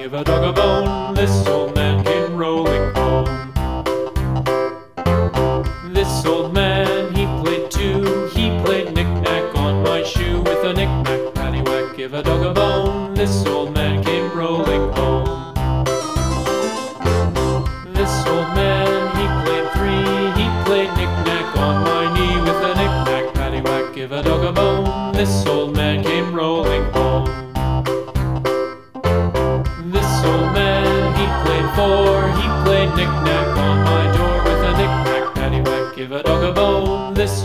give a dog a bone. This old man came rolling home. This old man, he played too. He played knick-knack on my shoe. With a knick-knack, paddywhack, give a dog a bone. This old man came rolling home. This old man, he played three. He played knick-knack on my knee. With a knick-knack, paddywhack, give a dog a bone. This old man came rolling home. This old man, he played four. He played knick-knack on my door. With a knick-knack, paddywhack, give a dog a bone. This